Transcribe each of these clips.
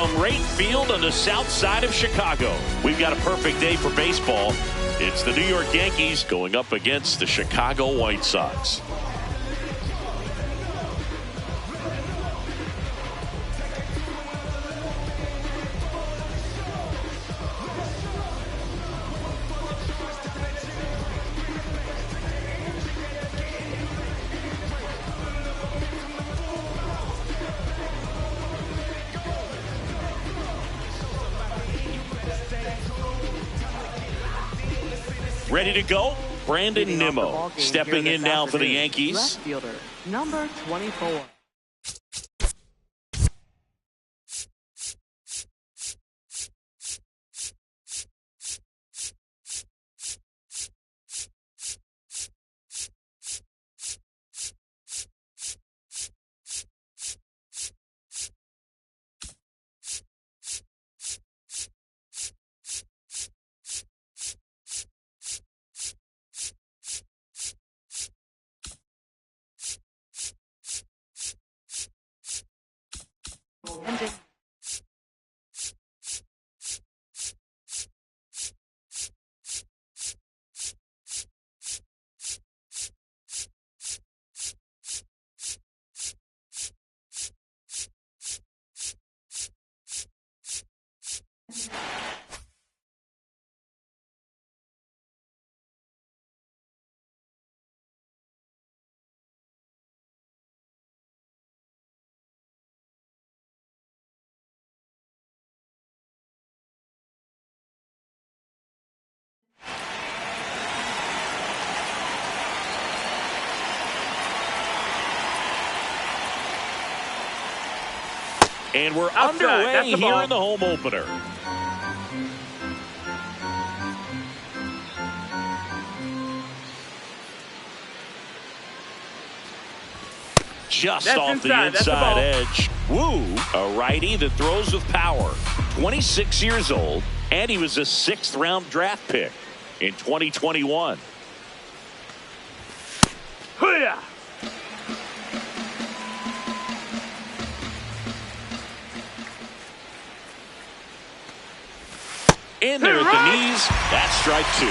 from right field on the south side of Chicago. We've got a perfect day for baseball. It's the New York Yankees going up against the Chicago White Sox. Ready to go? Brandon Nimmo stepping in now for the Yankees. Left fielder, number 24. And we're underway here in the home opener. Just off the inside edge. Woo, a righty that throws with power. 26 years old, and he was a 6th-round draft pick in 2021. Hoo-yah! In there at the knees. That's strike 2.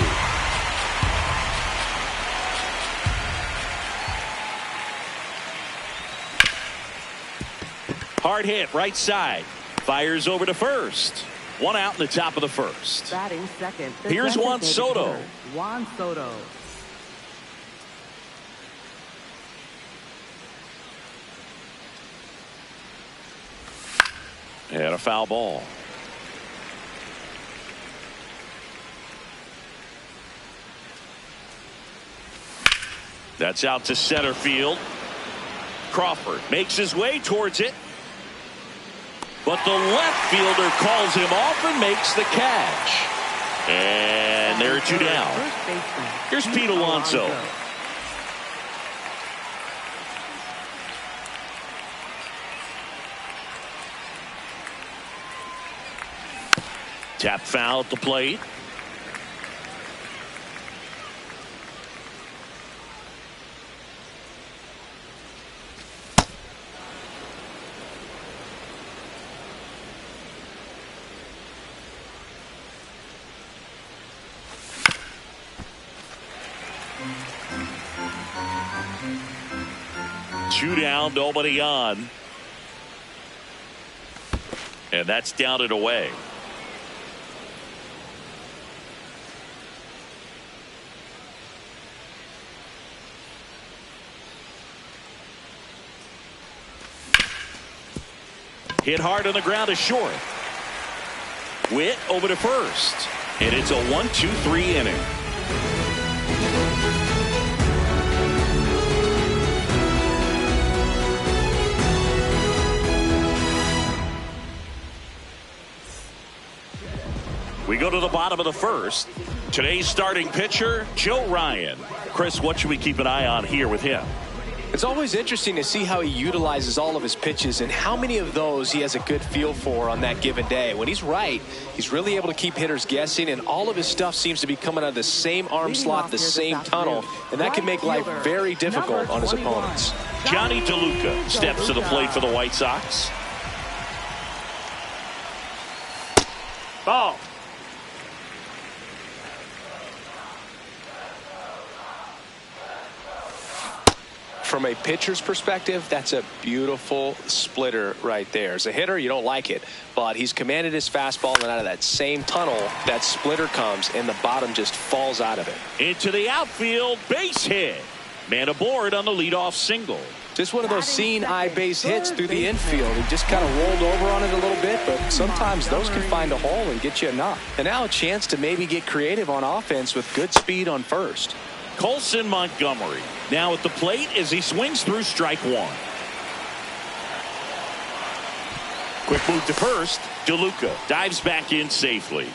Hard hit right side. Fires over to first. 1 out in the top of the first. Batting second. Here's Juan Soto. Juan Soto. And a foul ball. That's out to center field. Crawford makes his way towards it. But the left fielder calls him off and makes the catch. And there are 2 down. Here's Pete Alonso. Tap foul at the plate. Two down, nobody on. And that's down and away. Hit hard on the ground to short. Witt over to first. And it's a 1-2-3 inning. We go to the bottom of the first. Today's starting pitcher, Joe Ryan. Chris, what should we keep an eye on here with him? It's always interesting to see how he utilizes all of his pitches and how many of those he has a good feel for on that given day. When he's right, he's really able to keep hitters guessing, and all of his stuff seems to be coming out of the same arm slot, the same tunnel, and that can make life very difficult on his opponents. Johnny DeLuca steps to the plate for the White Sox. Ball. From a pitcher's perspective, that's a beautiful splitter right there. As a hitter, you don't like it, but he's commanded his fastball, and out of that same tunnel, that splitter comes, and the bottom just falls out of it. Into the outfield, base hit. Man aboard on the leadoff single. Just one of those seeing eye base hits through the infield. He just kind of rolled over on it a little bit, but sometimes those can find a hole and get you a knock. And now a chance to maybe get creative on offense with good speed on first. Colson Montgomery now at the plate as he swings through strike one. Quick move to first. DeLuca dives back in safely.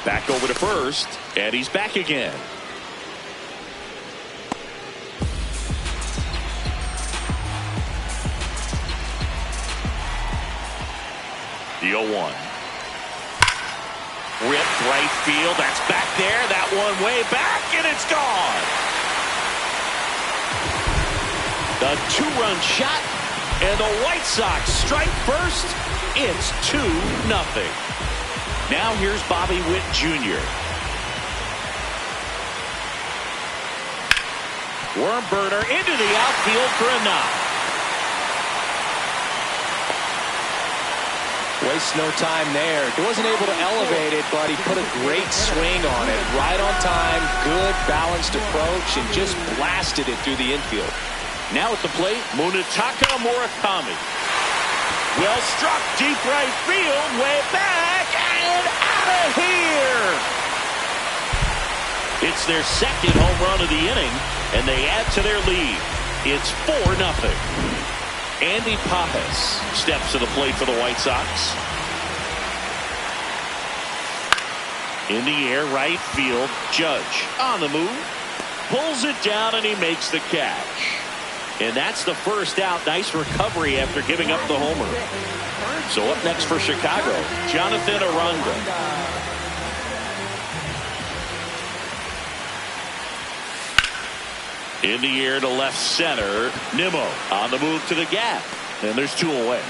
Back over to first, and he's back again. The 0-1. Ripped right field. That's back there. That one way back, and it's gone. The two-run shot, and the White Sox strike first. It's 2-0. Now here's Bobby Witt Jr. Worm burner into the outfield for a knock. Wastes no time there. He wasn't able to elevate it, but he put a great swing on it. Right on time, good balanced approach, and just blasted it through the infield. Now at the plate, Munetaka Murakami. Well struck, deep right field, way back, and out of here! It's their second home run of the inning, and they add to their lead. It's 4-0. Andy Pappas steps to the plate for the White Sox. In the air, right field, Judge on the move. Pulls it down, and he makes the catch. And that's the first out. Nice recovery after giving up the homer. So up next for Chicago, Jonathan Aranda. In the air to left center. Nimmo on the move to the gap. And there's 2 away.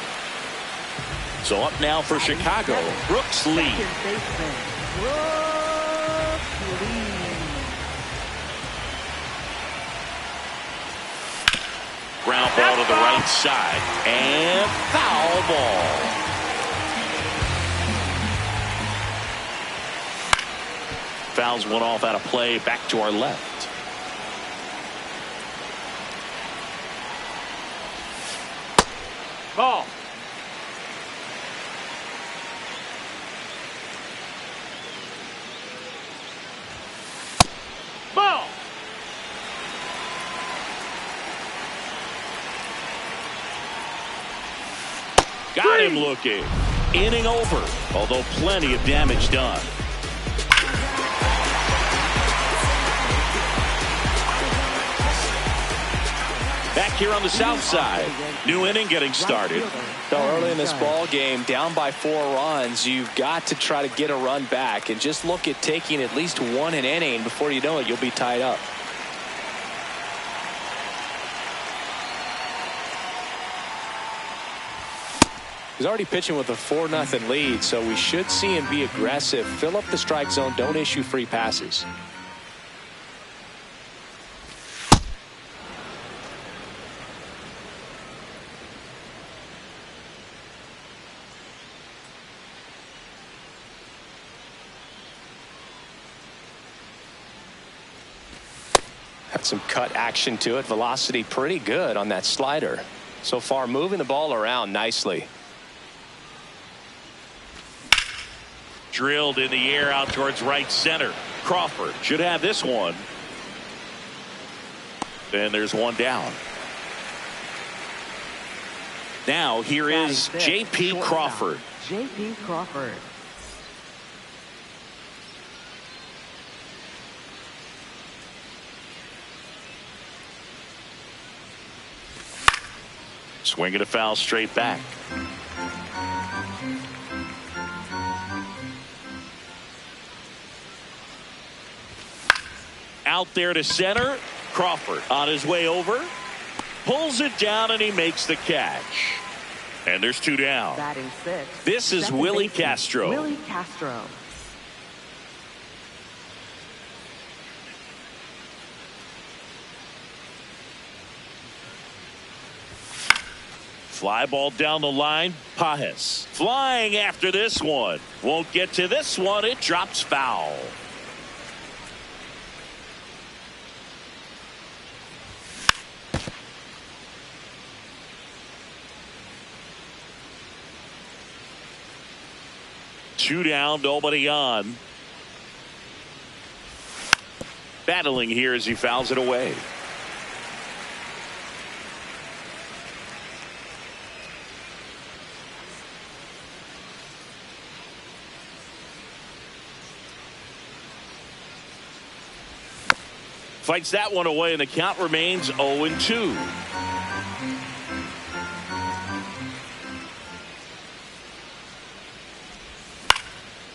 So up now for Chicago, Brooks Lee. Ground ball to the right side. And foul ball. Fouls one off out of play. Back to our left. Ball. Ball. Got him looking. Inning over, although plenty of damage done. Back here on the south side. New inning getting started. So early in this ball game, down by 4 runs, you've got to try to get a run back and just look at taking at least 1 an inning. Before you know it, you'll be tied up. He's already pitching with a 4-0 lead, so we should see him be aggressive, fill up the strike zone, don't issue free passes. Had some cut action to it. Velocity pretty good on that slider. So far, moving the ball around nicely. Drilled in the air out towards right center. Crawford should have this one. And there's one down. Now here is J.P. Crawford. J.P. Crawford. Swinging a foul straight back. Out there to center. Crawford on his way over. Pulls it down, and he makes the catch. And there's 2 down. Batting 6. This is Second Willie baseman, Castro. Willie Castro. Fly ball down the line. Pajes flying after this one. Won't get to this one. It drops foul. Two down, nobody on. Battling here as he fouls it away. Fights that one away, and the count remains 0-2.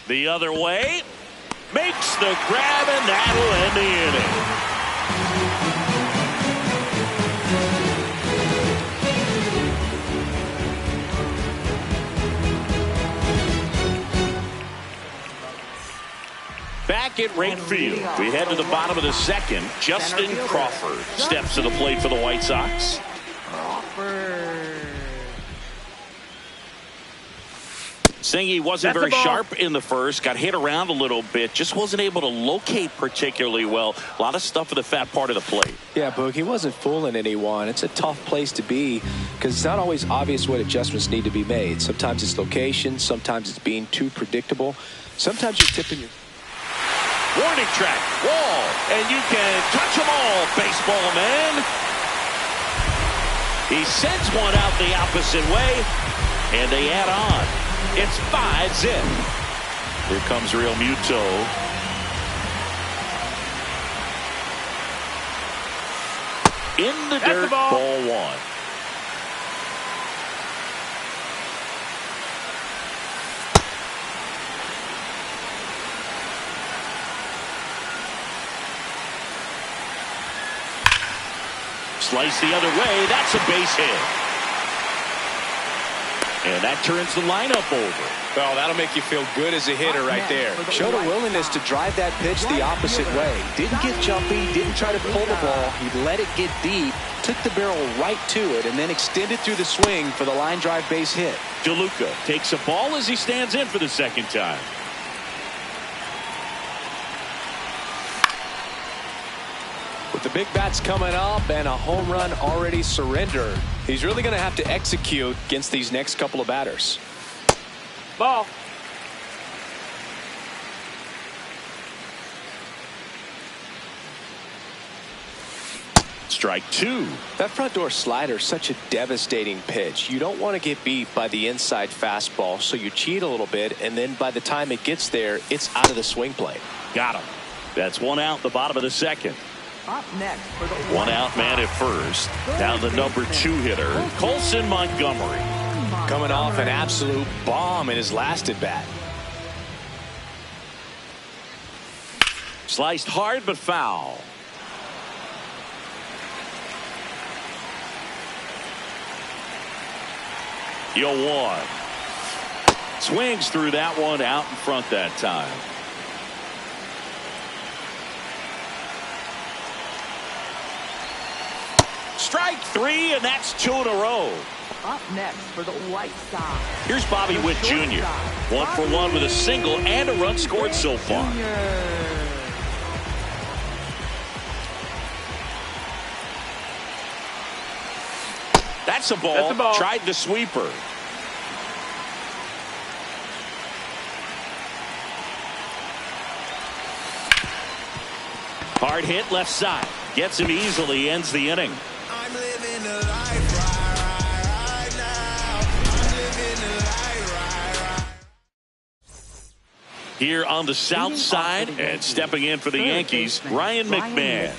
The other way. Makes the grab, and that'll end the inning. Back at right field, we head to the bottom of the second. Justin Crawford steps to the plate for the White Sox. Singy wasn't very sharp in the first, got hit around a little bit, just wasn't able to locate particularly well. A lot of stuff in the fat part of the plate. Yeah, Boog, he wasn't fooling anyone. It's a tough place to be because it's not always obvious what adjustments need to be made. Sometimes it's location, sometimes it's being too predictable. Sometimes you're tipping your... Warning track, wall, and you can touch them all, baseball man. He sends one out the opposite way, and they add on. It's 5-0. Here comes Real Muto. In the dirt, ball 1. Slice the other way. That's a base hit. And that turns the lineup over. Well, that'll make you feel good as a hitter right there. Showed a willingness to drive that pitch the opposite way. Didn't get jumpy, didn't try to pull the ball. He let it get deep, took the barrel right to it, and then extended through the swing for the line drive base hit. DeLuca takes a ball as he stands in for the second time. With the big bats coming up and a home run already surrendered, he's really going to have to execute against these next couple of batters. Ball. Strike 2. That front door slider is such a devastating pitch. You don't want to get beat by the inside fastball, so you cheat a little bit, and then by the time it gets there, it's out of the swing plane. Got him. That's one out, the bottom of the second. Up next for the One out man at first. Down the number 2 hitter, Colson Montgomery. Coming off an absolute bomb in his last at bat. Sliced hard but foul. Yo 1. Swings through that one, out in front that time. Strike 3, and that's 2 in a row. Up next for the White Sox. Here's Bobby Witt Jr. 1 for 1 with a single and a run scored so far. That's a ball. Tried the sweeper. Hard hit left side. Gets him easily, ends the inning. I'm living a life right now. I'm living a life right. Here on the south side and stepping in for the Yankees, Ryan McMahon.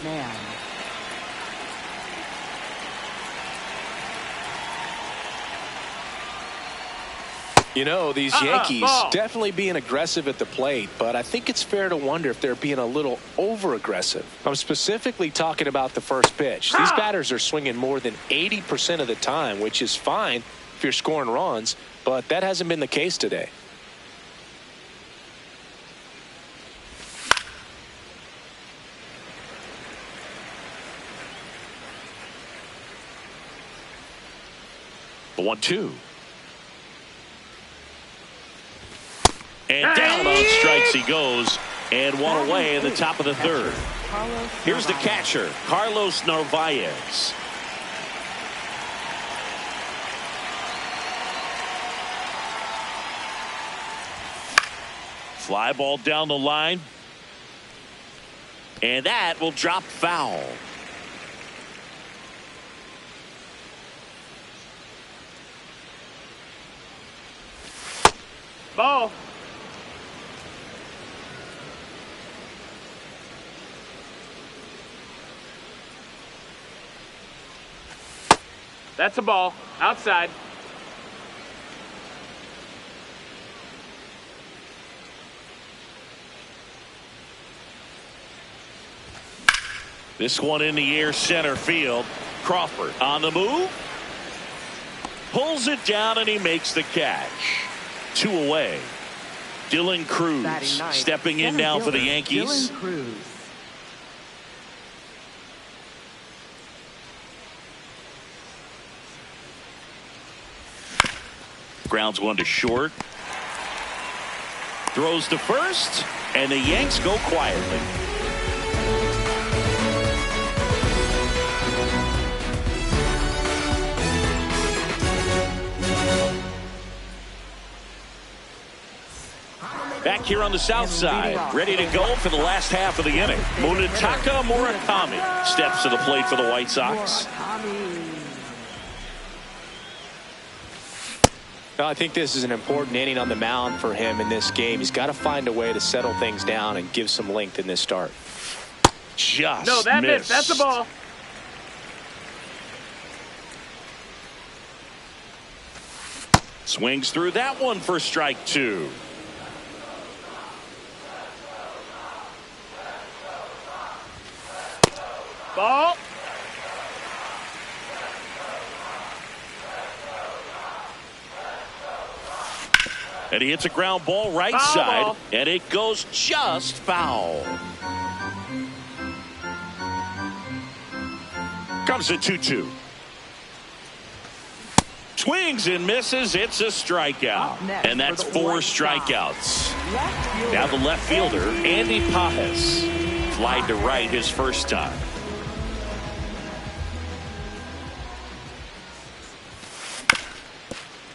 You know, these Yankees ball. definitely being aggressive at the plate, but I think it's fair to wonder if they're being a little over-aggressive. I'm specifically talking about the first pitch. These batters are swinging more than 80% of the time, which is fine if you're scoring runs, but that hasn't been the case today. The 1-2. And down on strikes he goes, and one away in the top of the third. Here's the catcher, Carlos Narvaez. Fly ball down the line, and that will drop foul. Ball. That's a ball. Outside. This one in the air, center field. Crawford on the move. Pulls it down, and he makes the catch. 2 away. Dylan Cruz stepping in now for the Yankees. Dylan Cruz. Grounds one to short. Throws to first, and the Yanks go quietly. Back here on the south side, ready to go for the last half of the inning. Munetaka Murakami steps to the plate for the White Sox. Well, I think this is an important inning on the mound for him in this game. He's got to find a way to settle things down and give some length in this start. Just No, that missed. That's a ball. Swings through that one for strike 2. Ball. And he hits a ground ball right Foul side, ball. and it goes just foul. Comes the 2-2. Swings and misses. It's a strikeout. And that's 4 strikeouts. Now the left fielder, Andy Pajes. Flied to right his first time.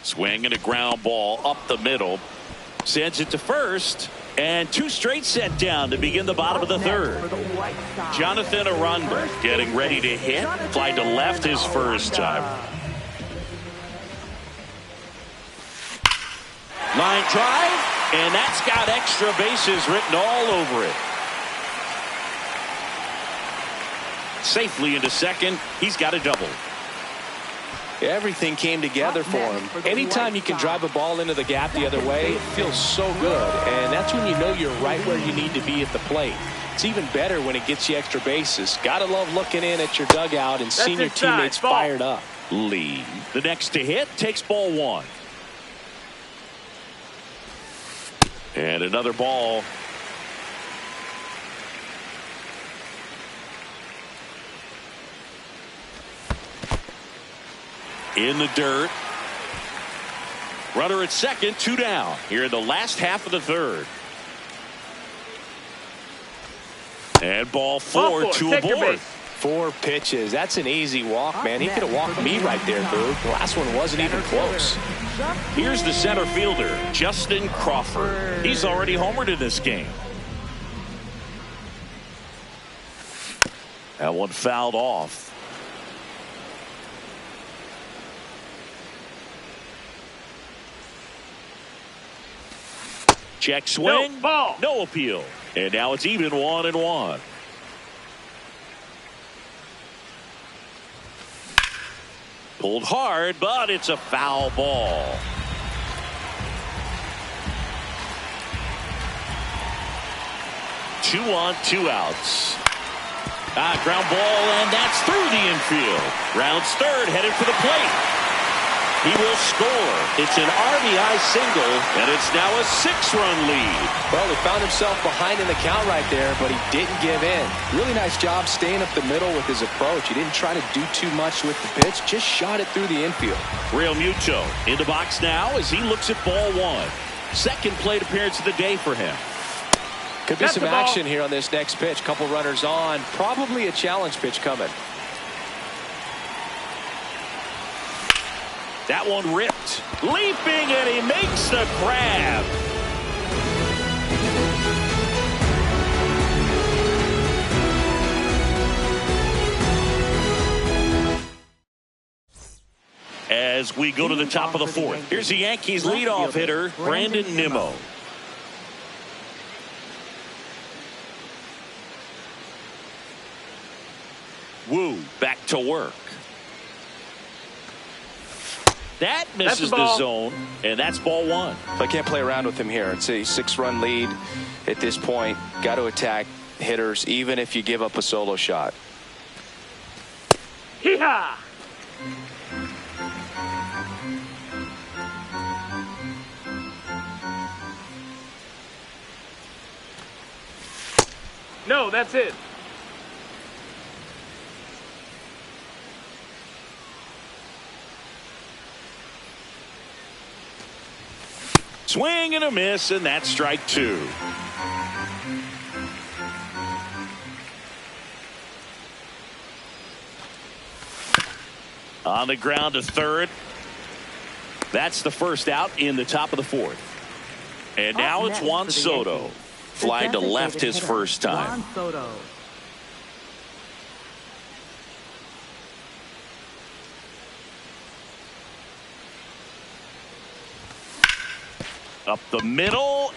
Swing and a ground ball up the middle. Sends it to first. And 2 straight set down to begin the bottom of the third. Jonathan Aranda getting ready to hit. Flied to left his first time. Line drive. And that's got extra bases written all over it. Safely into second. He's got a double. Everything came together for him. Anytime you can drive a ball into the gap the other way, it feels so good. And that's when you know you're right where you need to be at the plate. It's even better when it gets you extra bases. Gotta love looking in at your dugout and seeing your teammates fired up. Lee, the next to hit, takes ball 1. And another ball. In the dirt. Runner at second, 2 down. Here in the last half of the third. And ball 4, 2 aboard. 4 pitches. That's an easy walk, man. He could have walked me right there, Boo. The last one wasn't even close. Here's the center fielder, Justin Crawford. He's already homered in this game. That one fouled off. Check swing. No, ball. No appeal. And now it's even 1-1. Pulled hard, but it's a foul ball. 2 on, 2 outs. Ground ball, and that's through the infield. Rounds third, headed for the plate. He will score. It's an RBI single, and it's now a 6-run lead. Well, he found himself behind in the count right there, but he didn't give in. Really nice job staying up the middle with his approach. He didn't try to do too much with the pitch, just shot it through the infield. Real Muto in the box now as he looks at ball 1. Second plate appearance of the day for him. Could be some action here on this next pitch. Couple runners on. Probably a challenge pitch coming. That one ripped. Leaping, and he makes the grab. As we go to the top of the 4th, here's the Yankees leadoff hitter, Brandon Nimmo. Wu back to work. That misses the zone, and that's ball 1. I can't play around with him here. It's a 6-run lead at this point. Got to attack hitters, even if you give up a solo shot. Hee-haw! No, that's it. Swing and a miss, and that's strike 2. On the ground to third. That's the first out in the top of the 4th. And now it's Juan Soto. Flying to left his first time. Juan Soto. Up the middle.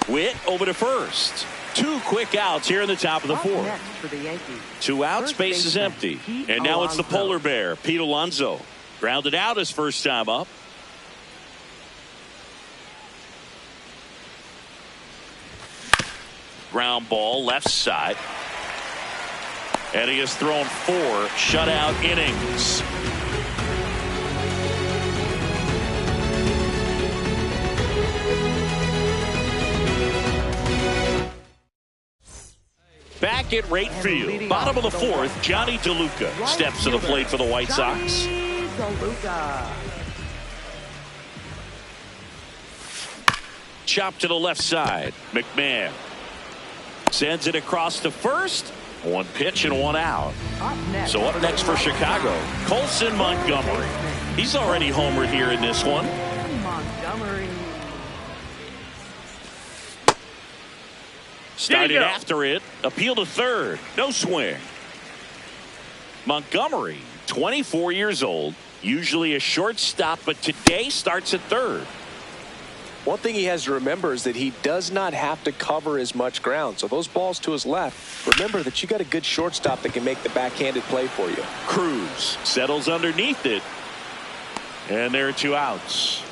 Witt over to first. 2 quick outs here in the top of the 4th. Next for the Yankees. 2 outs, base is empty. And now it's the polar bear, Pete Alonso. Grounded out his first time up. Ground ball left side. And he has thrown 4 shutout innings. Back at right field, bottom of the 4th, Johnny DeLuca steps to the plate for the White Sox. DeLuca. Chop to the left side. McMahon sends it across to first. 1 pitch and 1 out. So up next for Chicago, Colson Montgomery. He's already homered here in this one. Montgomery. Started after it. Appeal to third. No swing. Montgomery, 24 years old. Usually a shortstop, but today starts at third. One thing he has to remember is that he does not have to cover as much ground. So those balls to his left, remember that you got a good shortstop that can make the backhanded play for you. Cruz settles underneath it. And there are 2 outs.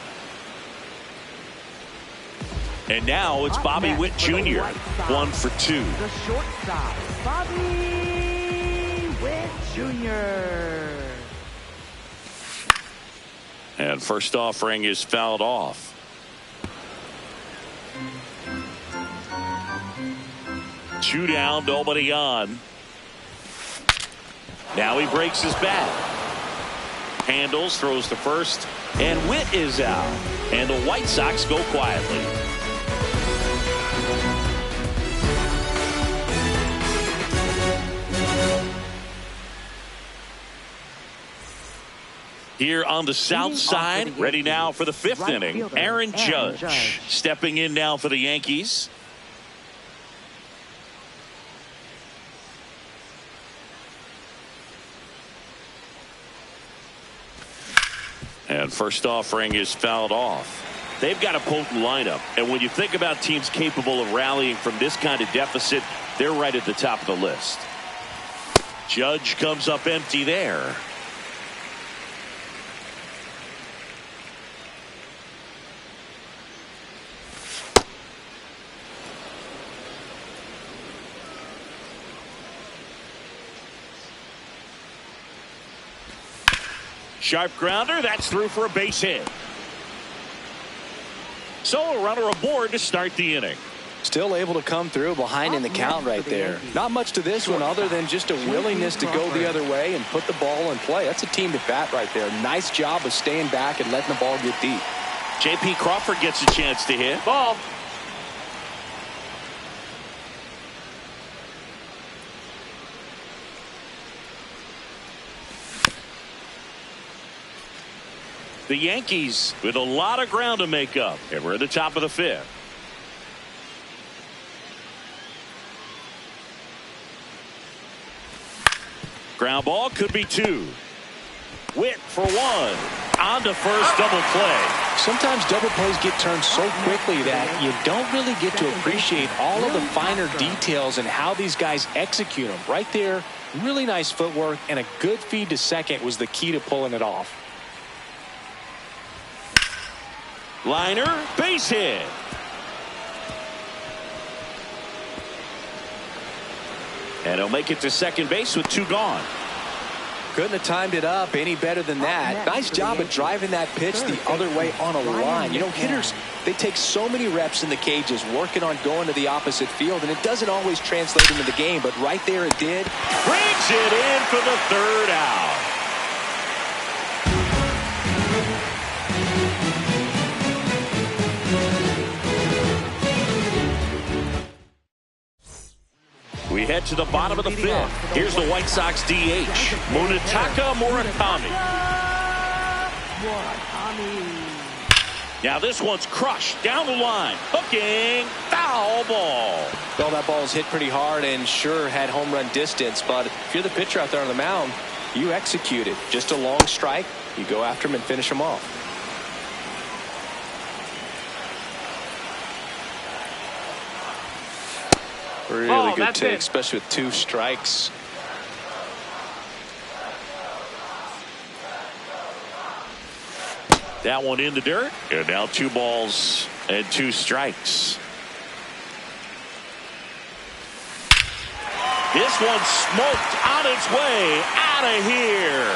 And now it's Bobby Witt Jr. 1 for 2. The shortstop, Bobby Witt Jr. And first offering is fouled off. Two down, nobody on. Now he breaks his bat. Handles, throws to first, and Witt is out. And the White Sox go quietly. Here on the south side, ready now for the 5th inning, Aaron Judge stepping in now for the Yankees. And first offering is fouled off. They've got a potent lineup, and when you think about teams capable of rallying from this kind of deficit, they're right at the top of the list. Judge comes up empty there. Sharp grounder. That's through for a base hit. So a runner aboard to start the inning. Still able to come through behind in the count right there. Not much to this one other than just a willingness to go the other way and put the ball in play. That's a team at bat right there. Nice job of staying back and letting the ball get deep. J.P. Crawford gets a chance to hit. Ball. The Yankees with a lot of ground to make up, and we're at the top of the fifth. Ground ball could be two. Witt for one. On to first, double play. Sometimes double plays get turned so quickly that you don't really get to appreciate all of the finer details and how these guys execute them. Right there, really nice footwork, and a good feed to second was the key to pulling it off. Liner, base hit. And he'll make it to second base with two gone. Couldn't have timed it up any better than that. Nice job of driving that pitch the other way on a line. You know, hitters, they take so many reps in the cages working on going to the opposite field, and it doesn't always translate into the game, but right there it did. Brings it in for the third out. We head to the bottom of the fifth. Here's the White Sox DH, Munetaka Murakami. Now this one's crushed down the line. Hooking, foul ball. Well, that ball's hit pretty hard and sure had home run distance, but if you're the pitcher out there on the mound, you execute it. Just a long strike, you go after him and finish him off. Really good take, especially with two strikes. That one in the dirt. And now 2 balls and 2 strikes. This one smoked on its way out of here.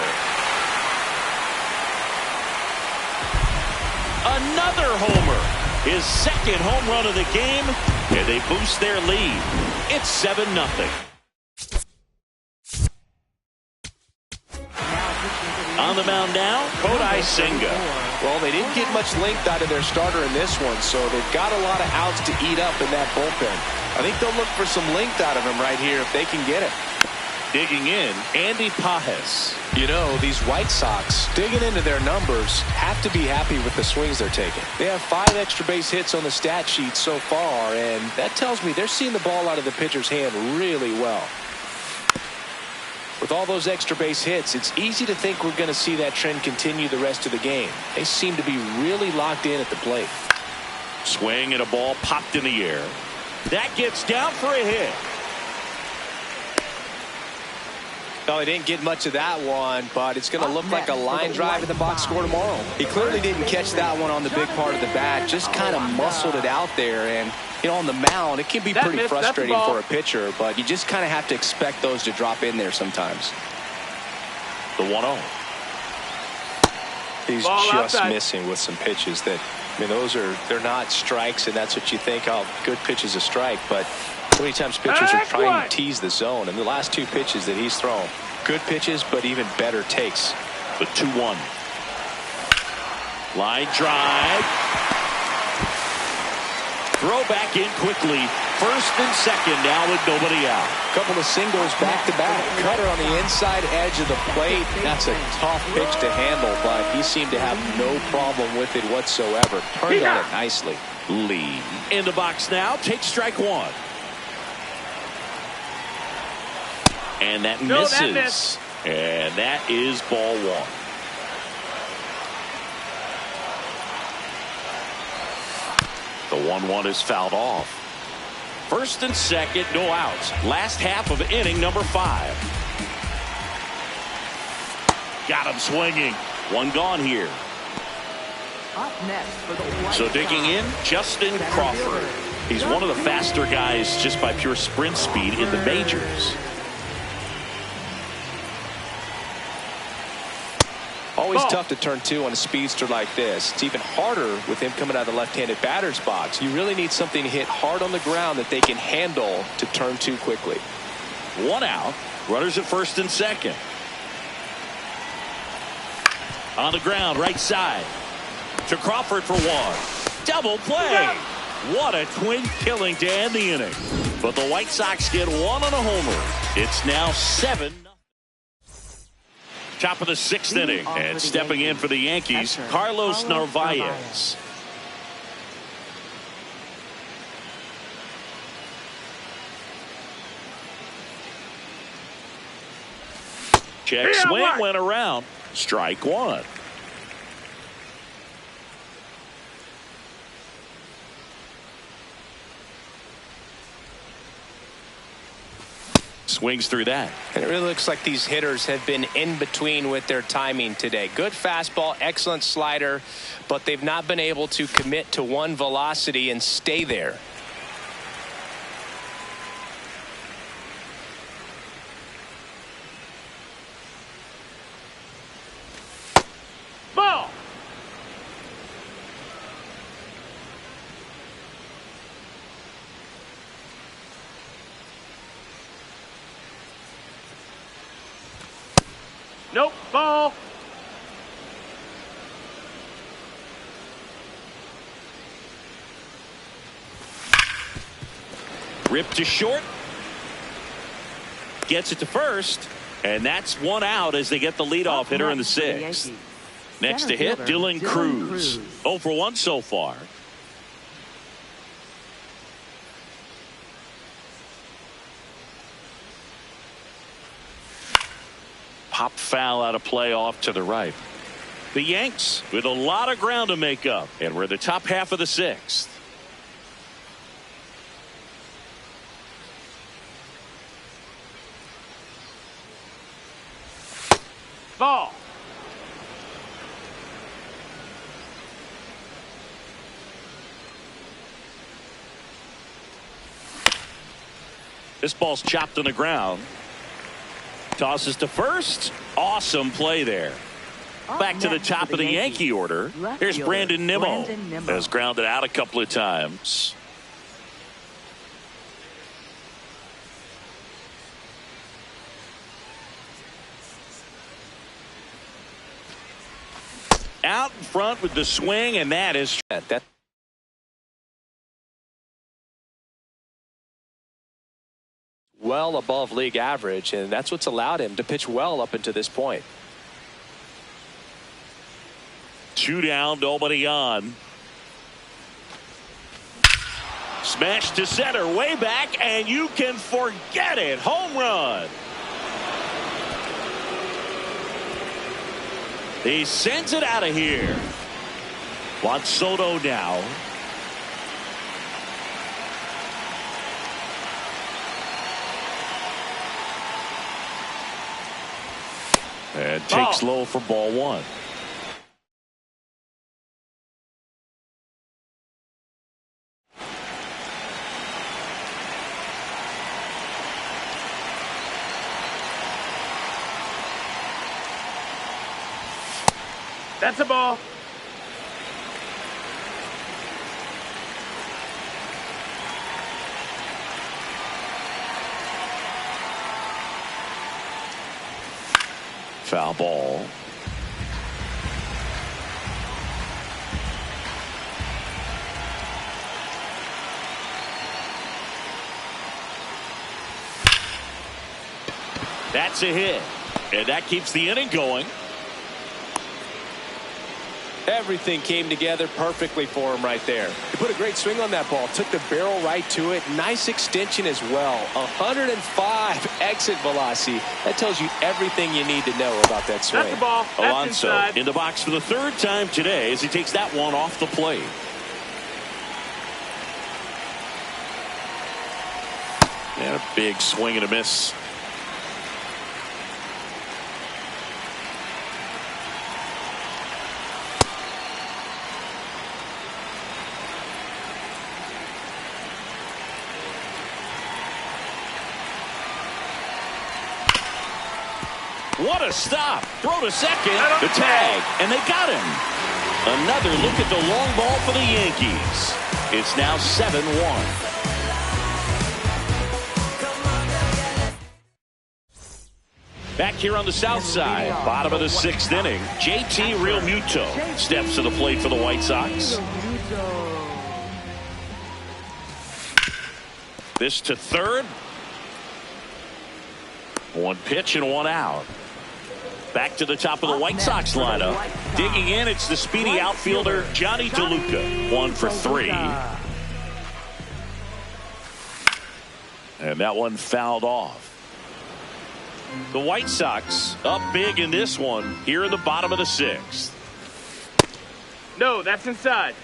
Another homer. His second home run of the game. And they boost their lead. It's 7-0. On the mound now, Kodai Senga. Well, they didn't get much length out of their starter in this one, so they've got a lot of outs to eat up in that bullpen. I think they'll look for some length out of him right here if they can get it. Digging in, Andy Pajes. You know, these White Sox, digging into their numbers, have to be happy with the swings they're taking. They have 5 extra base hits on the stat sheet so far, and that tells me they're seeing the ball out of the pitcher's hand really well. With all those extra base hits, it's easy to think we're going to see that trend continue the rest of the game. They seem to be really locked in at the plate. Swing and a ball popped in the air. That gets down for a hit. No, he didn't get much of that one, but it's going to look like a line drive in the box score tomorrow. He clearly didn't catch that one on the big part of the bat, just kind of muscled it out there. And, you know, on the mound, it can be pretty frustrating for a pitcher, but you just kind of have to expect those to drop in there sometimes. The 1-0. He's just missing with some pitches that, I mean, they're not strikes, and that's what you think, oh, good pitch is a strike, but so many times pitchers are trying to tease the zone, and the last 2 pitches that he's thrown, good pitches, but even better takes. The 2-1. Line drive. Throw back in quickly. First and second now with nobody out. Couple of singles back to back. Cutter on the inside edge of the plate. That's a tough pitch to handle, but he seemed to have no problem with it whatsoever. Turned on it nicely. Lee in the box now. Takes strike 1. And that misses. And that is ball 1. The 1-1 is fouled off. First and second, no outs. Last half of inning number 5. Got him swinging. 1 gone here. Up next for the White So digging in, Justin Crawford. He's one of the faster guys just by pure sprint speed in the majors. Always Ball. tough to turn two on a speedster like this. It's even harder with him coming out of the left-handed batter's box. You really need something to hit hard on the ground that they can handle to turn two quickly. 1 out. Runners at first and second. On the ground, right side. To Crawford for 1. Double play. What a twin killing to end the inning. But the White Sox get 1 on a homer. It's now 7-0. Top of the 6th inning. And stepping in for the Yankees, Carlos Narvaez. Check swing went around. Strike 1. Swings through that. And it really looks like these hitters have been in between with their timing today. Good fastball, excellent slider, but they've not been able to commit to one velocity and stay there. Ball. Nope. Ball. Ripped to short. Gets it to first. And that's 1 out as they get the leadoff hitter in the 6th. Next to hit, Dylan Cruz. 0 for 1 so far. Pop foul out of play off to the right. The Yanks with a lot of ground to make up. And we're in the top half of the 6th. Ball. This ball's chopped on the ground. Tosses to first. Awesome play there. Back to the top of the Yankee order. Here's Brandon Nimmo. Has grounded out a couple of times. Out in front with the swing, and that is that. Well above league average, and that's what's allowed him to pitch well up until this point. 2 down, nobody on. Smash to center, way back, and you can forget it. Home run. He sends it out of here. Juan Soto now. And takes low for ball 1. That's a ball. Foul ball. That's a hit. And that keeps the inning going. Everything came together perfectly for him right there. He put a great swing on that ball. Took the barrel right to it. Nice extension as well. 105 exit velocity. That tells you everything you need to know about that swing. That's the ball. That's Alonso inside. in the box for the 3rd time today as he takes that one off the plate. And a big swing and a miss. What a stop. Throw to second. The tag. And they got him. Another look at the long ball for the Yankees. It's now 7-1. Back here on the south side, bottom of the 6th inning, JT Realmuto steps to the plate for the White Sox. This to third. One pitch and one out. Back to the top of the White Sox lineup. Digging in, it's the speedy outfielder Johnny DeLuca. 1 for 3. And that one fouled off. The White Sox up big in this one here in the bottom of the 6th. No, that's inside.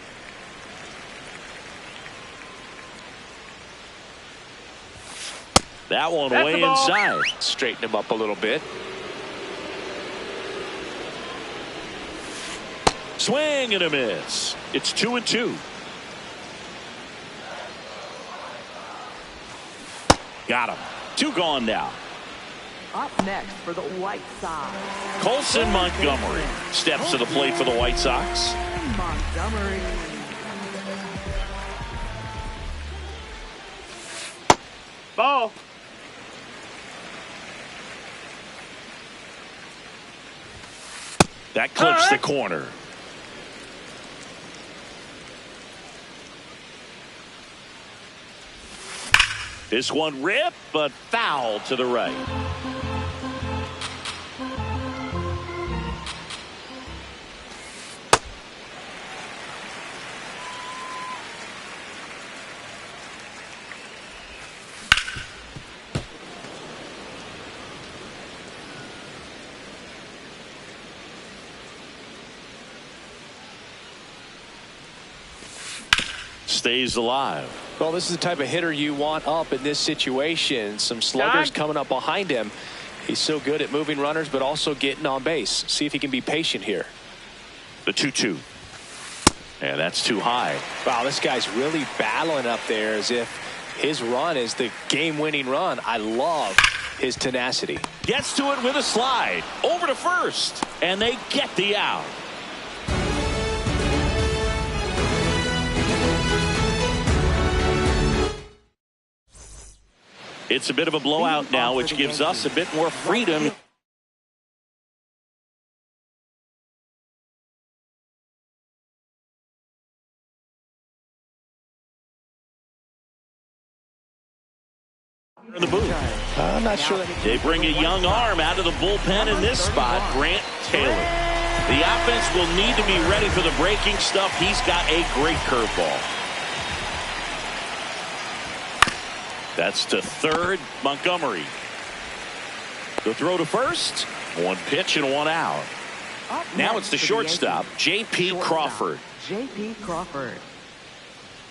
That one That's way the ball. inside. Straighten him up a little bit. Swing and a miss. It's 2-2. Got him. 2 gone now. Up next for the White Sox, Colson Montgomery steps to the plate for the White Sox. Montgomery. Ball. That clips the corner. This one ripped, but foul to the right. Stays alive. Well, this is the type of hitter you want up in this situation. Some sluggers coming up behind him. He's so good at moving runners, but also getting on base. See if he can be patient here. The 2-2. And that's too high. Wow, this guy's really battling up there as if his run is the game-winning run. I love his tenacity. Gets to it with a slide. Over to first. And they get the out. It's a bit of a blowout now, which gives us a bit more freedom. In the booth. I'm not sure. They bring a young arm out of the bullpen in this spot, Grant Taylor. The offense will need to be ready for the breaking stuff. He's got a great curveball. That's to third, Montgomery. The throw to first. 1 pitch and 1 out. Now it's the shortstop, J.P. Crawford. J.P. Crawford.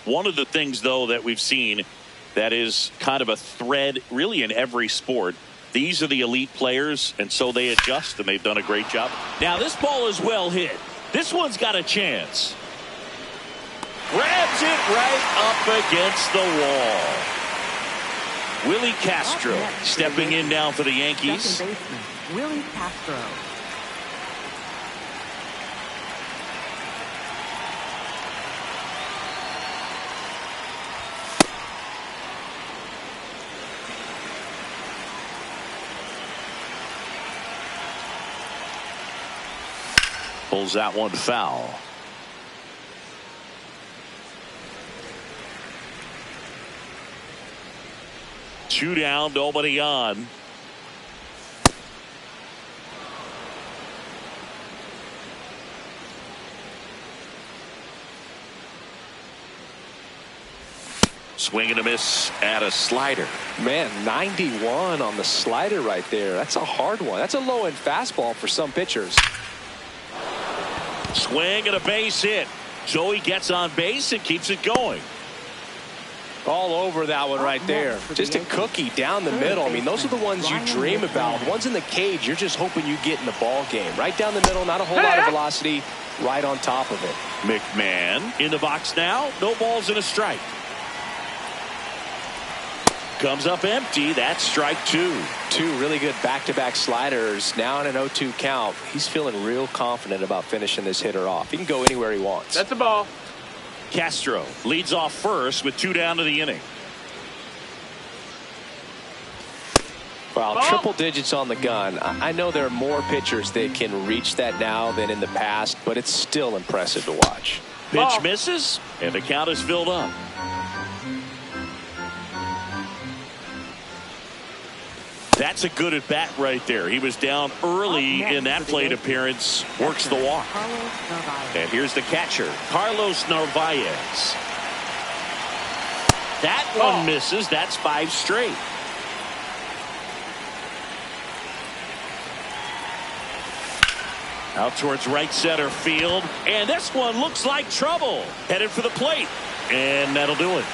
One of the things, though, that we've seen that is kind of a thread really in every sport. These are the elite players, and so they adjust, and they've done a great job. Now, this ball is well hit. This one's got a chance. Grabs it right up against the wall. Willie Castro stepping in now for the Yankees. Second baseman, Willie Castro. Pulls that one foul. Two down, nobody on. Swing and a miss at a slider. Man, 91 on the slider right there. That's a hard one. That's a low-end fastball for some pitchers. Swing and a base hit. So he gets on base and keeps it going. All over that one right there. Just a cookie down the middle. I mean, those are the ones you dream about. Ones in the cage, you're just hoping you get in the ball game. Right down the middle, not a whole lot of velocity, right on top of it. McMahon in the box now. No balls and a strike. Comes up empty. That's strike two. Two really good back-to-back sliders. Now in an 0-2 count. He's feeling real confident about finishing this hitter off. He can go anywhere he wants. That's a ball. Castro leads off first with 2 down to the inning. Wow, Ball. triple digits on the gun. I know there are more pitchers that can reach that now than in the past, but it's still impressive to watch. Pitch Ball. misses, and the count is filled up. That's a good at bat right there. He was down early in that plate appearance. Works the walk. Carlos Narvaez. And here's the catcher, Carlos Narvaez. That one misses. That's 5 straight. Out towards right center field. And this one looks like trouble. Headed for the plate. And that'll do it.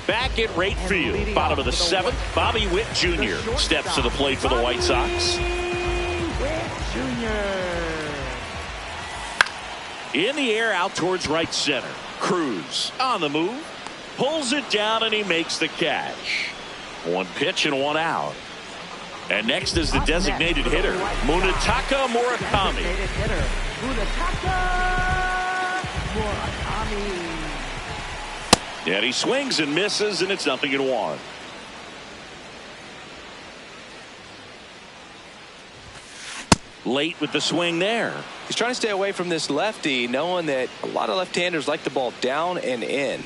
Back at right field, bottom of the 7th, Bobby Witt Jr. steps to the plate for the White Sox. Witt Jr. In the air out towards right center. Cruz on the move. Pulls it down and he makes the catch. 1 pitch and 1 out. And next is the designated hitter, Munetaka Murakami. Designated hitter, Munetaka Murakami. And he swings and misses, and it's 0-1. Late with the swing there. He's trying to stay away from this lefty, knowing that a lot of left-handers like the ball down and in.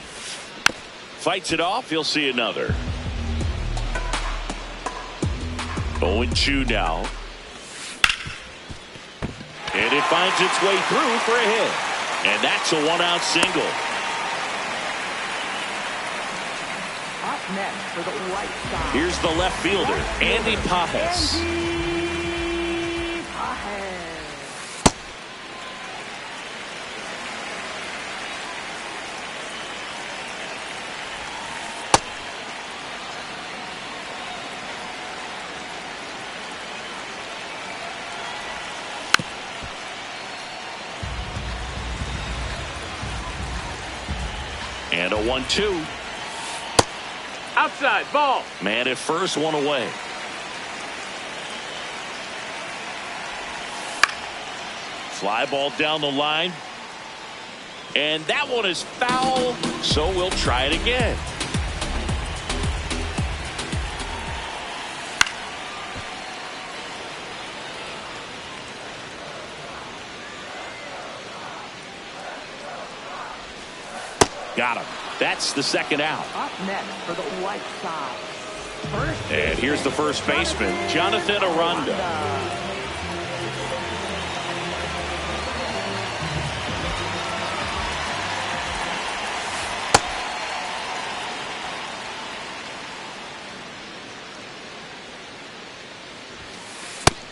Fights it off. He'll see another. 0-2 now. And it finds its way through for a hit. And that's a 1-out single. Up next for the White Sox. Here's the left fielder, Andy Pajes. Andy Pajes. And a 1-2. Outside. Ball. Man at first, 1 away. Fly ball down the line. And that one is foul, so we'll try it again. Got him. That's the 2nd out. Up next for the White Sox. First And here's the first baseman, Jonathan Aranda.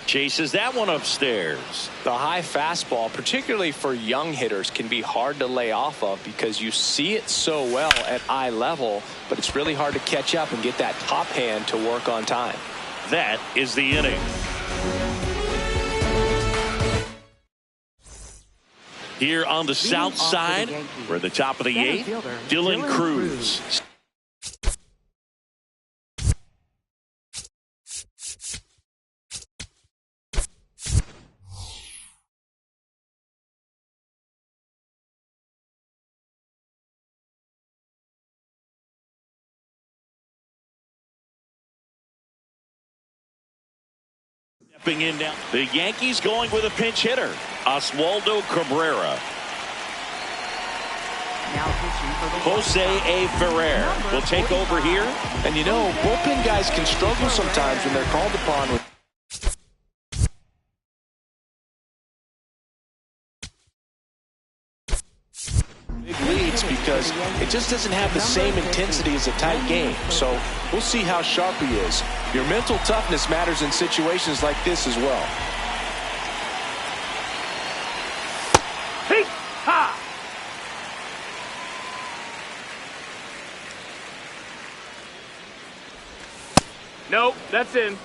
Chases that one upstairs. The high fastball, particularly for young hitters, can be hard to lay off of because you see it so well at eye level, but it's really hard to catch up and get that top hand to work on time. That is the inning. Here on the south side, we're at the top of the 8th, Dylan Cruz. Stepping in now, the Yankees going with a pinch hitter, Oswaldo Cabrera. Now pitching for the Jose A. Ferrer will take over here. And you know, bullpen guys can struggle sometimes when they're called upon with big leads because it just doesn't have the same intensity as a tight game. So we'll see how sharp he is. Your mental toughness matters in situations like this as well. Hey! Ha! Nope, that's in.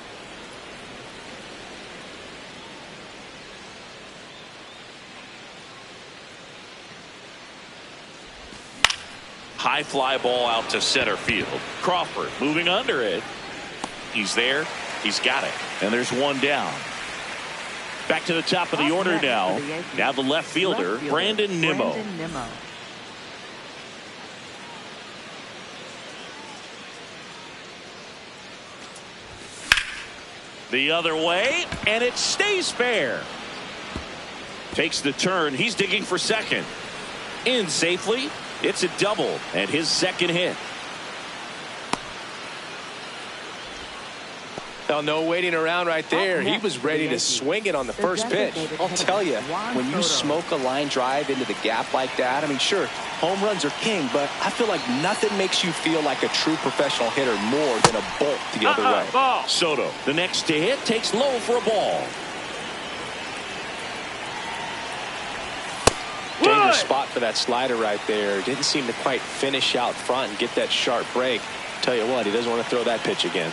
High fly ball out to center field. Crawford moving under it. He's there. He's got it. And there's one down. Back to the top of the order now. Now the left fielder, Brandon Nimmo. The other way, and it stays fair. Takes the turn. He's digging for second. In safely. It's a double and his second hit. Well, no waiting around right there. He was ready to swing it on the first pitch. I'll tell you, when you smoke a line drive into the gap like that, I mean, sure, home runs are king, but I feel like nothing makes you feel like a true professional hitter more than a bolt the other way. Ball. Soto, the next to hit, takes low for a ball. Dangerous spot for that slider right there. Didn't seem to quite finish out front and get that sharp break. Tell you what, he doesn't want to throw that pitch again.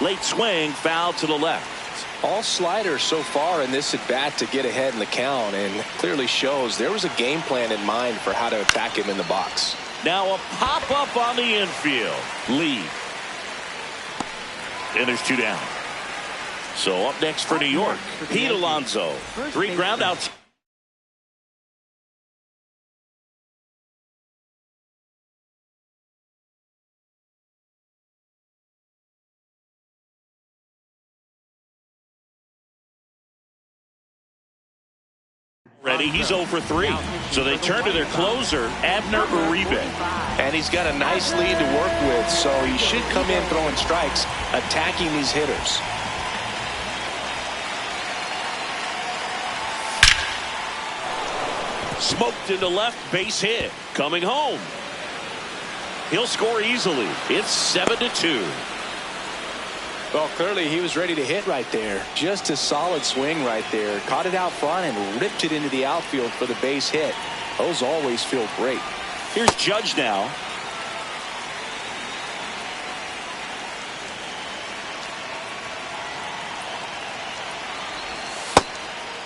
Late swing, foul to the left. All sliders so far in this at bat to get ahead in the count, and clearly shows there was a game plan in mind for how to attack him in the box. Now a pop up on the infield. Lee. And there's two down. So up next for New York, Pete Alonso. 3 groundouts. Ready. He's 0 for 3. So they turn to their closer, Abner Uribe. And he's got a nice lead to work with, so he should come in throwing strikes, attacking these hitters. Smoked into left, base hit. Coming home. He'll score easily. It's 7-2. Well, clearly he was ready to hit right there. Just a solid swing right there. Caught it out front and ripped it into the outfield for the base hit. Those always feel great. Here's Judge now.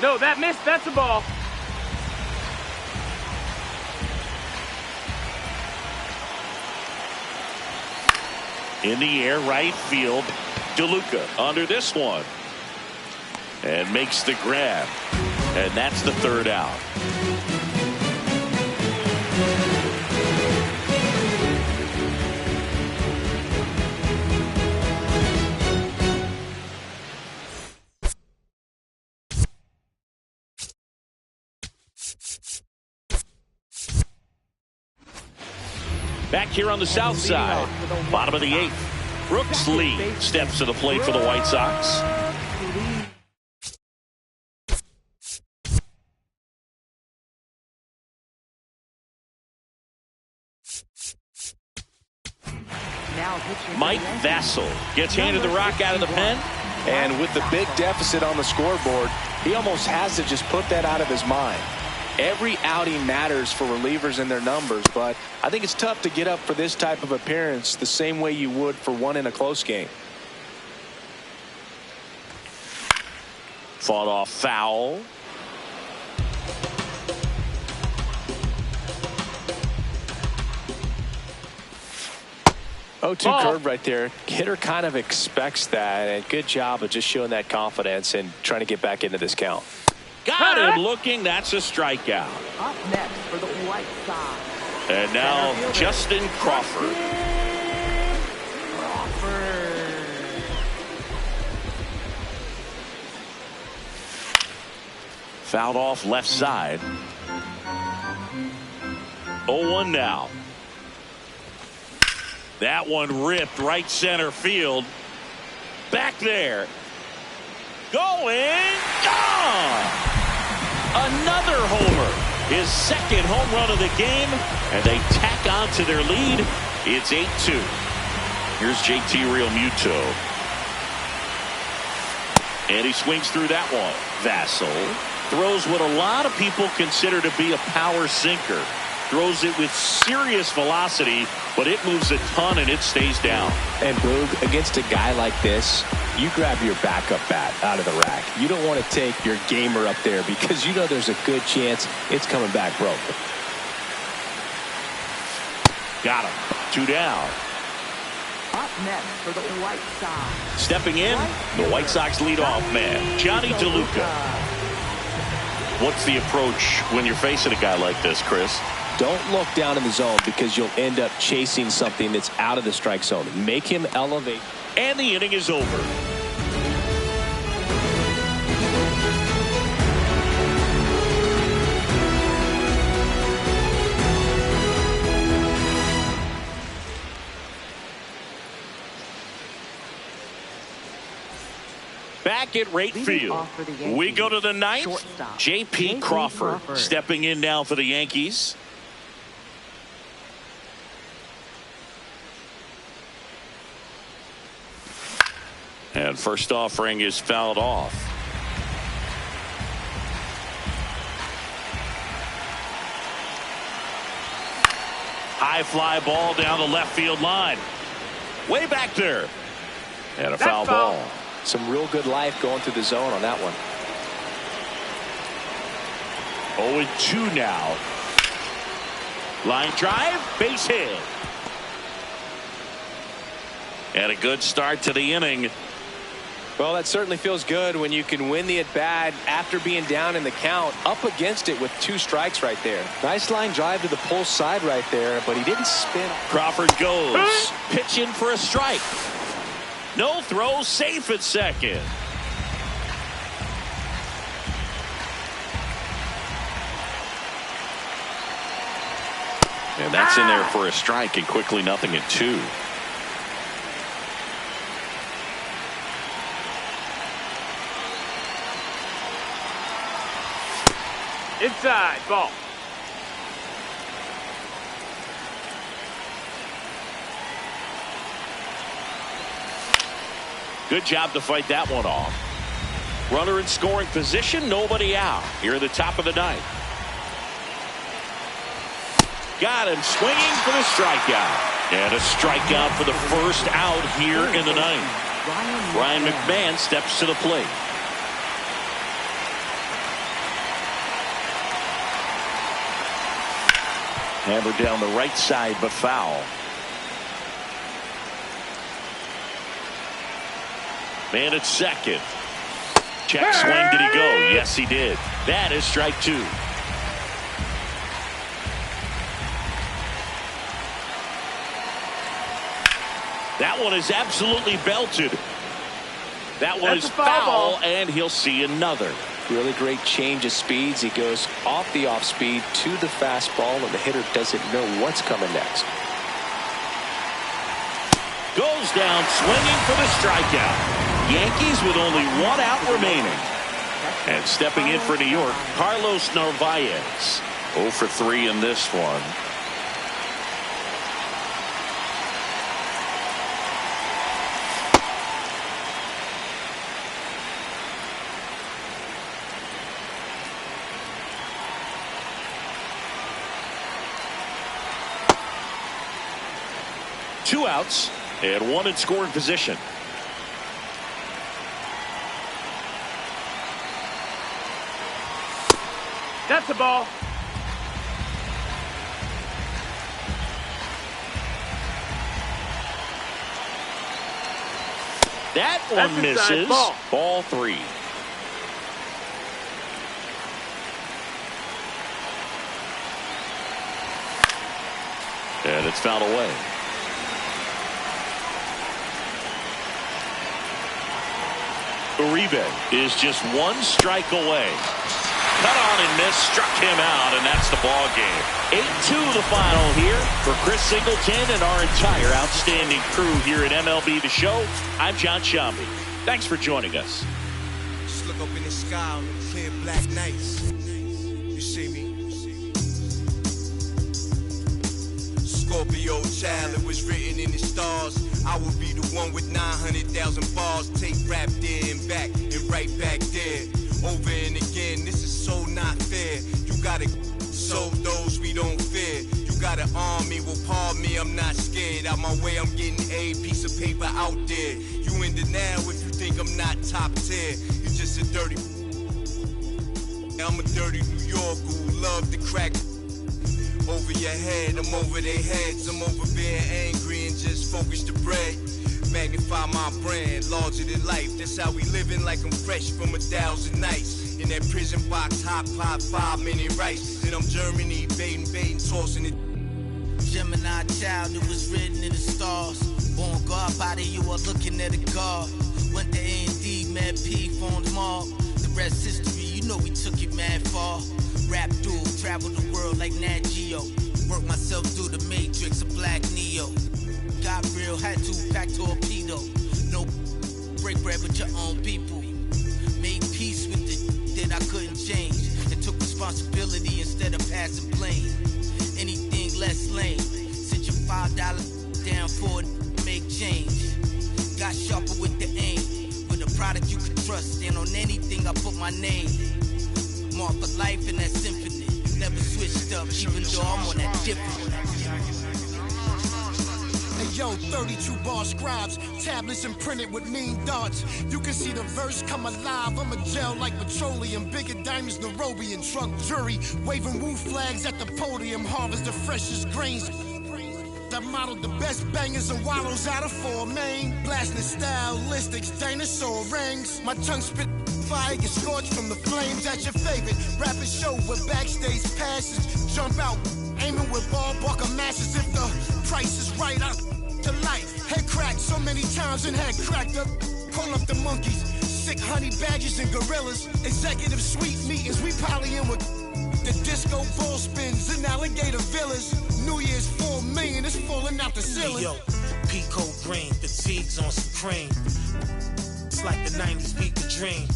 No, that missed. That's a ball. In the air, right field. DeLuca under this one. And makes the grab. And that's the third out. Back here on the south side, bottom of the 8th. Brooks Lee steps to the plate for the White Sox. Mike Vassell gets handed the rock out of the pen. And with the big deficit on the scoreboard, he almost has to just put that out of his mind. Every outing matters for relievers and their numbers, but I think it's tough to get up for this type of appearance the same way you would for one in a close game. Fought off foul. Oh, 2 curve right there. Hitter kind of expects that, and good job of just showing that confidence and trying to get back into this count. Got him looking. That's a strikeout. Up next for the White Sox. And now Justin Crawford. Fouled off left side. 0-1 now. That one ripped right center field. Back there. Going. Gone. Another homer. His second home run of the game. And they tack on to their lead. It's 8-2. Here's JT Realmuto. And he swings through that one. Vassell throws what a lot of people consider to be a power sinker. Throws it with serious velocity, but it moves a ton and it stays down. And Boog, against a guy like this, you grab your backup bat out of the rack. You don't want to take your gamer up there because you know there's a good chance it's coming back broken. Got him. 2 down. Up next for the White Sox. Stepping in, the White Sox leadoff man, Johnny DeLuca. What's the approach when you're facing a guy like this, Chris? Don't look down in the zone because you'll end up chasing something that's out of the strike zone. Make him elevate. And the inning is over. Back at right field, we go to the ninth. J.P. Crawford stepping in now for the Yankees. And first offering is fouled off. High fly ball down the left field line. Way back there. And a foul ball. Some real good life going through the zone on that one. 0-2 now. Line drive, base hit. And a good start to the inning. Well, that certainly feels good when you can win the at-bat after being down in the count, up against it with 2 strikes right there. Nice line drive to the pull side right there, but he didn't spin. Crawford goes. Pitching for a strike. No throw, safe at second. And that's in there for a strike, and quickly 0-2. Inside, ball. Good job to fight that one off. Runner in scoring position, nobody out. Here at the top of the ninth. Got him swinging for the strikeout. And a strikeout for the first out here in the ninth. Ryan McMahon steps to the plate. Hammered down the right side, but foul. Man at second. Check swing. Did he go? Yes, he did. That is strike 2. That one is absolutely belted. That one is foul, and he'll see another. Really great change of speeds. He goes off the off speed to the fastball, and the hitter doesn't know what's coming next. Goes down swinging for the strikeout. Yankees with only 1 out remaining. And stepping in for New York, Carlos Narvaez. 0 for 3 in this one. Two outs and 1 in scoring position. That's the ball. That one misses. Ball 3. And it's fouled away. Uribe is just 1 strike away. Cut on and miss, struck him out, and that's the ball game. 8-2 the final here for Chris Singleton and our entire outstanding crew here at MLB The Show. I'm John Shambi. Thanks for joining us. Just look up in the sky on the clear black nights. You see me? Scorpio child, it was written in the stars. I will be the one with 900,000 bars. Take rap there and back and right back there. Over and again, this is so not fair. You gotta so those we don't fear. You gotta arm me, well pardon me, I'm not scared. Out my way, I'm getting a piece of paper out there. You in denial if you think I'm not top tier. You just a dirty. I'm a dirty New Yorker who love to crack. Over your head, I'm over their heads. I'm over being angry and just focus the bread. Magnify my brand, larger than life. That's how we living, like I'm fresh from 1,000 nights. In that prison box, hot pot, 5 minute rice. Then I'm Germany, baiting, tossing it. Gemini child, it was written in the stars. Born God, body, you are looking at a God. Went to A&D, Mad P, formed mob. The rest history, you know we took it mad far. Rap dude, traveled the world like Nat Geo. Worked myself through the matrix of Black Neo. Got real, had to pack torpedo. No break bread with your own people. Made peace with the that I couldn't change. And took responsibility instead of passing blame. Anything less lame. Sit your $5 down for it, make change. Got sharper with the aim. With a product you can trust. And on anything I put my name. Mark for life in that symphony. Never switched up, even though I'm on that different. Hey yo, 32 bar scribes, tablets imprinted with mean dots. You can see the verse come alive. I'm a gel like petroleum, bigger diamonds, Nairobi and drunk jury, waving woo flags at the podium. Harvest the freshest grains. I modeled the best bangers and wallows out of 4 main. Blasting stylistics, dinosaur rings. My tongue spit fire, get scorched from the flames at your favorite rapid show with backstage passes. Jump out, aiming with ball bucker masses. If the price is right, I to life. Head cracked so many times and head cracked up. Call up the monkeys, sick honey badgers and gorillas. Executive suite meetings, we polying with the disco ball spins and alligator villas. New Year's 4 million, it's falling out the ceiling. Yo, Pico green, fatigues on some cream. It's like the 90s beat the dream.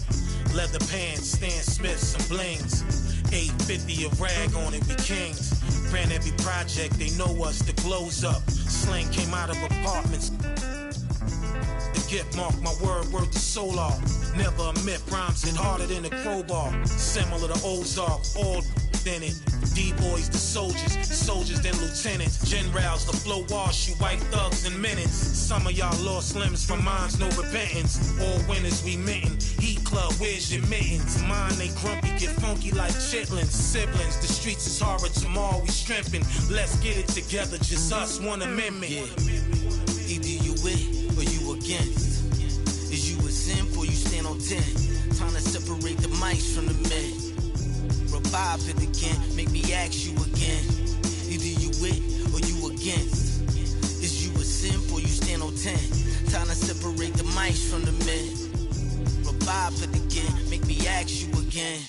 Leather pants, Stan Smith, some blings. 850 a rag on it, we kings. Ran every project, they know us, the glow's up. Slang came out of apartments. The gift mark, my word the solar. Never a myth, rhymes hit harder than a crowbar. Similar to Ozark, all in it. D-boys, the soldiers then lieutenants. Generals, the flow wash, you white thugs in minutes. Some of y'all lost limbs from mines, no repentance. All winners we mitten. Heat club, where's your mittens? Mine, they grumpy, get funky like chitlins. Siblings, the streets is horror, tomorrow we strengthen. Let's get it together, just us, one amendment. Yeah. Either you with or you against. Is you a simp or you stand on 10? Time to separate the mice from the men. Revive it again, make me ask you again. Either you with or you against. Is you a simp or you stand on 10? Time to separate the mice from the men. Revive it again, make me ask you again.